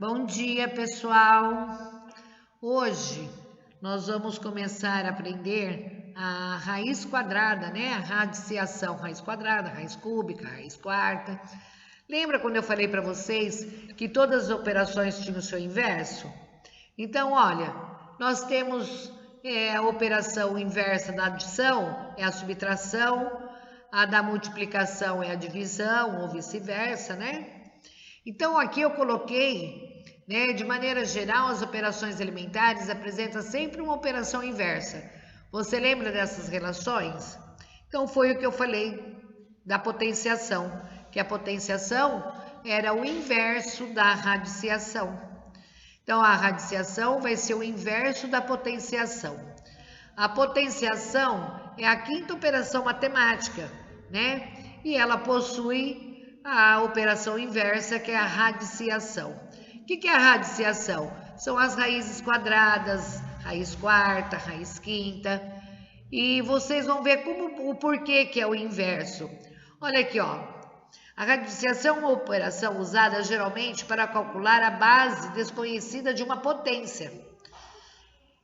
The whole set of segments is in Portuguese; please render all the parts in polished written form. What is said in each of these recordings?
Bom dia, pessoal! Hoje nós vamos começar a aprender a raiz quadrada, né? A radiciação, raiz quadrada, raiz cúbica, raiz quarta. Lembra quando eu falei para vocês que todas as operações tinham o seu inverso? Então, olha, nós temos a operação inversa da adição, é a subtração, a da multiplicação é a divisão, ou vice-versa, né? Então, aqui eu coloquei, né, de maneira geral, as operações elementares apresentam sempre uma operação inversa. Você lembra dessas relações? Então, foi o que eu falei da potenciação, que a potenciação era o inverso da radiciação. Então, a radiciação vai ser o inverso da potenciação. A potenciação é a quinta operação matemática, né? E ela possui a operação inversa, que é a radiciação. O que é a radiciação? São as raízes quadradas, raiz quarta, raiz quinta. E vocês vão ver o porquê que é o inverso. Olha aqui, ó. A radiciação é uma operação usada geralmente para calcular a base desconhecida de uma potência.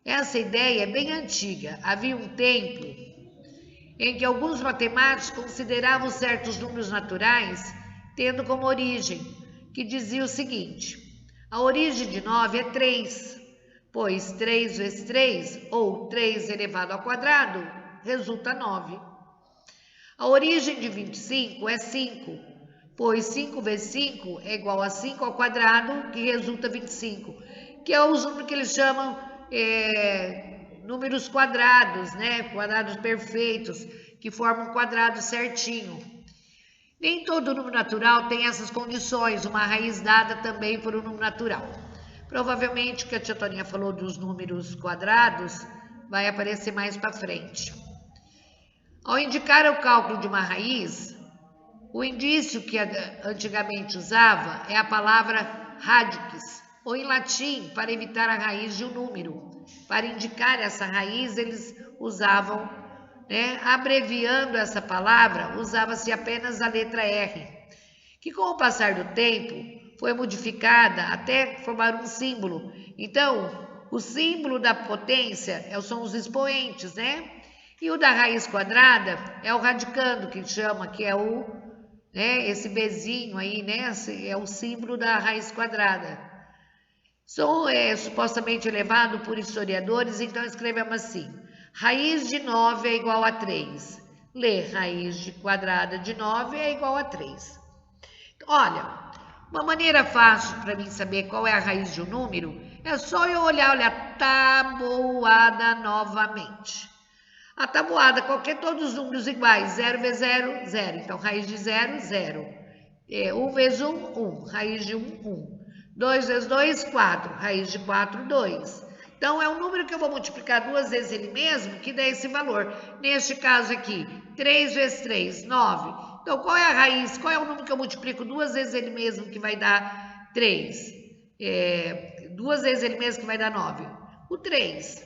Essa ideia é bem antiga. Havia um tempo em que alguns matemáticos consideravam certos números naturais tendo como origem, que dizia o seguinte: a origem de 9 é 3, pois 3 vezes 3, ou 3 elevado ao quadrado, resulta 9. A origem de 25 é 5, pois 5 vezes 5 é igual a 5 ao quadrado, que resulta 25, que é os números que eles chamam números quadrados, né? Quadrados perfeitos, que formam um quadrado certinho. Nem todo número natural tem essas condições, uma raiz dada também por um número natural. Provavelmente o que a tia Toninha falou dos números quadrados vai aparecer mais para frente. Ao indicar o cálculo de uma raiz, o indício que antigamente usava é a palavra radix, ou em latim, para evitar a raiz de um número. Para indicar essa raiz, eles usavam, né, abreviando essa palavra, usava-se apenas a letra R, que com o passar do tempo foi modificada até formar um símbolo. Então, o símbolo da potência são os expoentes, né? E o da raiz quadrada é o radicando, que chama, que é o, né, esse Bzinho aí, né? É o símbolo da raiz quadrada. Supostamente elevado por historiadores, então escrevemos assim: raiz de 9 é igual a 3. Lê, raiz de quadrada de 9 é igual a 3. Olha, uma maneira fácil para mim saber qual é a raiz de um número é só eu olhar a tabuada novamente. A tabuada, todos os números iguais, 0 vezes 0, 0. Então, raiz de 0, 0. 1 vezes 1, 1. Raiz de 1, 1. 2 vezes 2, 4. Raiz de 4, 2. Então, é um número que eu vou multiplicar duas vezes ele mesmo, que dá esse valor. Neste caso aqui, 3 vezes 3, 9. Então, qual é a raiz? Qual é o número que eu multiplico duas vezes ele mesmo, que vai dar 3? Duas vezes ele mesmo, que vai dar 9. O 3.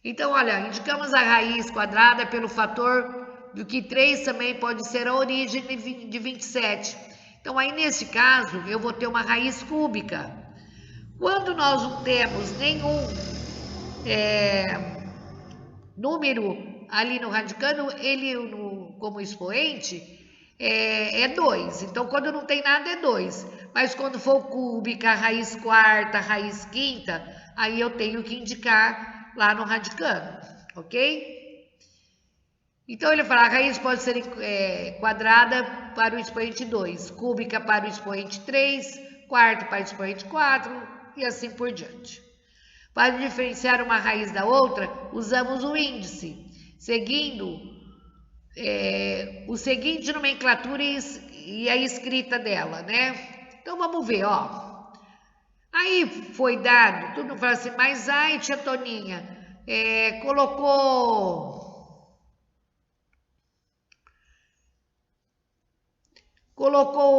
Então, olha, indicamos a raiz quadrada pelo fator do que 3 também pode ser a origem de 27. Então, aí nesse caso, eu vou ter uma raiz cúbica. Quando nós não temos nenhum número ali no radicando, ele como expoente é 2. Então, quando não tem nada é 2. Mas quando for cúbica, raiz quarta, raiz quinta, aí eu tenho que indicar lá no radicando, ok? Então, ele fala, a raiz pode ser quadrada para o expoente 2, cúbica para o expoente 3, quarta para o expoente 4, e assim por diante. Para diferenciar uma raiz da outra, usamos o índice, seguindo o seguinte nomenclatura e a escrita dela, né? Então, vamos ver, ó. Aí foi dado, todo mundo fala assim, mas ai, tia Toninha, colocou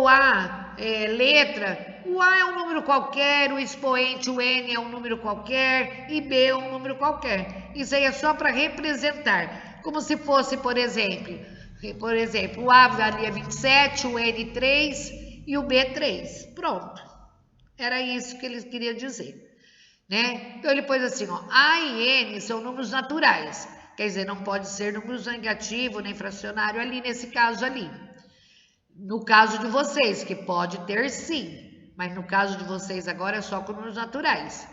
A, letra. O A é um número qualquer, o expoente, o N é um número qualquer e B é um número qualquer. Isso aí é só para representar, como se fosse, por exemplo, o A valia 27, o N 3 e o B 3. Pronto. Era isso que ele queria dizer. Né? Então ele pôs assim, ó, A e N são números naturais. Quer dizer, não pode ser números negativos nem fracionário ali, nesse caso ali. No caso de vocês, que pode ter sim. Mas no caso de vocês agora é só com números naturais.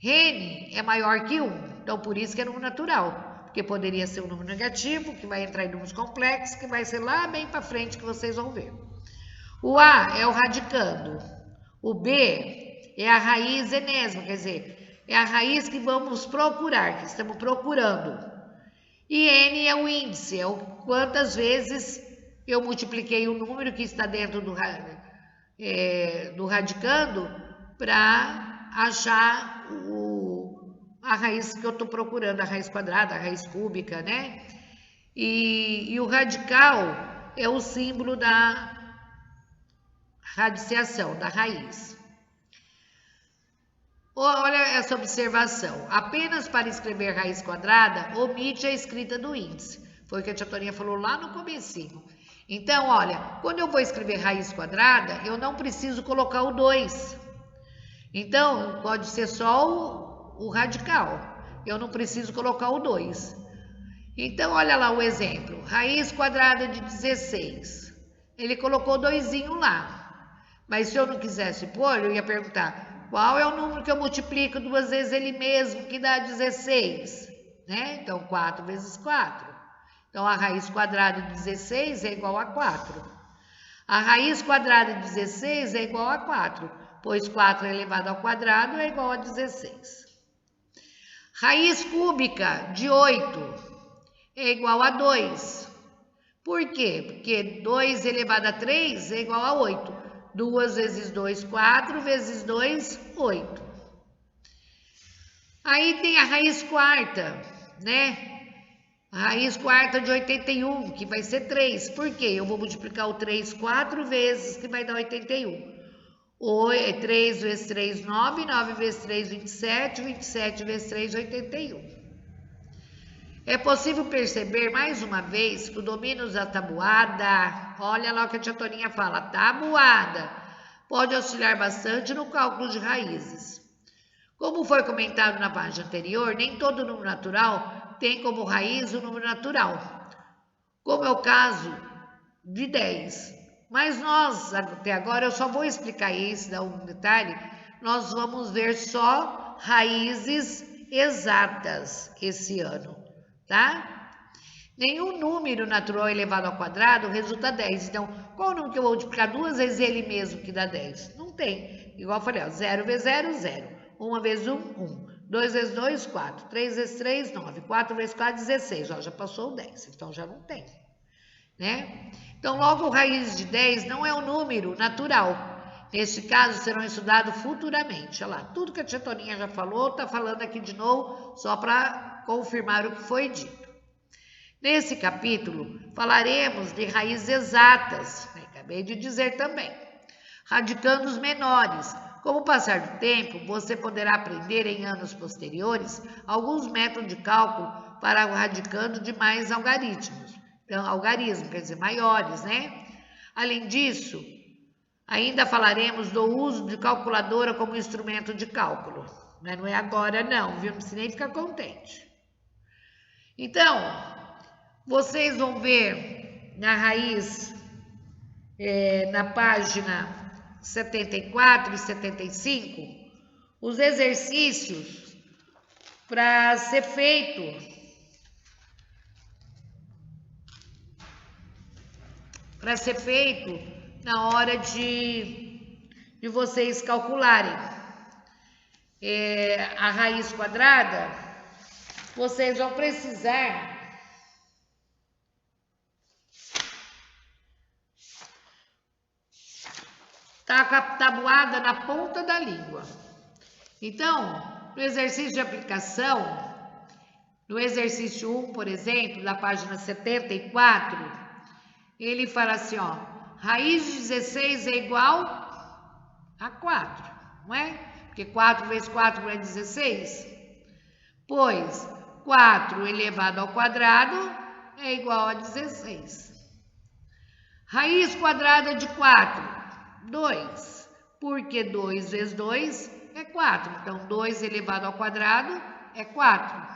N é maior que 1, então por isso que é número natural. Porque poderia ser um número negativo, que vai entrar em números complexos, que vai ser lá bem para frente que vocês vão ver. O A é o radicando. O B é a raiz enésima, quer dizer, é a raiz que vamos procurar, que estamos procurando. E N é o índice, é o quantas vezes eu multipliquei o número que está dentro do radicando para achar a raiz que eu estou procurando, a raiz quadrada, a raiz cúbica, né? E o radical é o símbolo da radiciação, da raiz. Olha essa observação. Apenas para escrever raiz quadrada, omite a escrita do índice. Foi o que a tia Toninha falou lá no comecinho. Então, olha, quando eu vou escrever raiz quadrada, eu não preciso colocar o 2. Então, pode ser só o radical. Eu não preciso colocar o 2. Então, olha lá o exemplo. Raiz quadrada de 16. Ele colocou 2zinho lá. Mas se eu não quisesse pôr, eu ia perguntar, qual é o número que eu multiplico 2 vezes ele mesmo, que dá 16? Né? Então, 4 vezes 4. Então, a raiz quadrada de 16 é igual a 4. A raiz quadrada de 16 é igual a 4, pois 4 elevado ao quadrado é igual a 16. Raiz cúbica de 8 é igual a 2. Por quê? Porque 2 elevado a 3 é igual a 8. 2 vezes 2, 4, vezes 2, 8. Aí tem a raiz quarta, né? A raiz quarta de 81, que vai ser 3. Por quê? Eu vou multiplicar o 3 4 vezes, que vai dar 81. 3 vezes 3, 9. 9 vezes 3, 27. 27 vezes 3, 81. É possível perceber, mais uma vez, que o domínio da tabuada, olha lá o que a tia Toninha fala, tabuada, pode auxiliar bastante no cálculo de raízes. Como foi comentado na página anterior, nem todo número natural tem como raiz o número natural, como é o caso de 10. Mas nós, até agora, eu só vou explicar isso, dar um detalhe, nós vamos ver só raízes exatas esse ano. Tá? Nenhum número natural elevado ao quadrado resulta 10. Então, qual o número que eu vou multiplicar 2 vezes ele mesmo que dá 10? Não tem. Igual eu falei, ó, 0 vezes 0, 0. 1 vezes 1, 1. 2 vezes 2, 4. 3 vezes 3, 9. 4 vezes 4, 16. Ó, já passou o 10. Então, já não tem. Né? Então, logo, raiz de 10 não é um número natural. Neste caso, serão estudados futuramente. Olha lá, tudo que a tia Toninha já falou, está falando aqui de novo, só para confirmar o que foi dito. Nesse capítulo, falaremos de raízes exatas, acabei de dizer também, radicandos menores. Com o passar do tempo, você poderá aprender em anos posteriores alguns métodos de cálculo para o radicando de mais algarismos. Então, algarismo quer dizer maiores, né? Além disso, ainda falaremos do uso de calculadora como instrumento de cálculo. Mas não é agora não, viu? Não precisa nem ficar contente. Então, vocês vão ver na raiz, na página 74 e 75, os exercícios para ser feito na hora de vocês calcularem a raiz quadrada. Vocês vão precisar estar com a tabuada na ponta da língua. Então, no exercício de aplicação, no exercício 1, por exemplo, na página 74, ele fala assim, ó, raiz de 16 é igual a 4, não é? Porque 4 vezes 4 é 16. Pois 4 elevado ao quadrado é igual a 16. Raiz quadrada de 4 2. Porque 2 vezes 2 é 4. Então, 2 elevado ao quadrado é 4.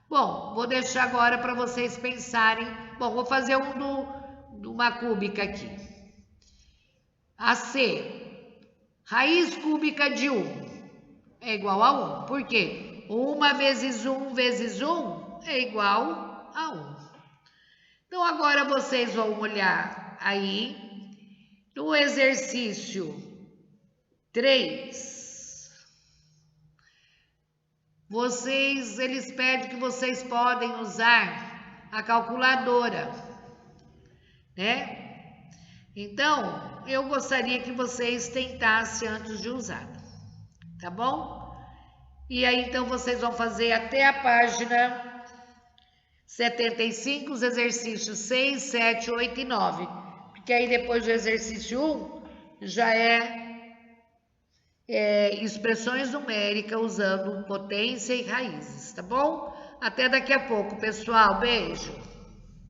Bom, vou deixar agora para vocês pensarem. Bom, vou fazer de uma cúbica aqui. AC, raiz cúbica de 1 é igual a 1. Por quê? 1 vezes 1 vezes 1 é igual a 1. Então, agora vocês vão olhar aí no exercício 3. Eles pedem que vocês podem usar a calculadora, né? Então, eu gostaria que vocês tentassem antes de usar, tá bom? E aí, então, vocês vão fazer até a página 75, os exercícios 6, 7, 8 e 9. Porque aí, depois do exercício 1, já é expressões numéricas usando potência e raízes, tá bom? Até daqui a pouco, pessoal. Beijo!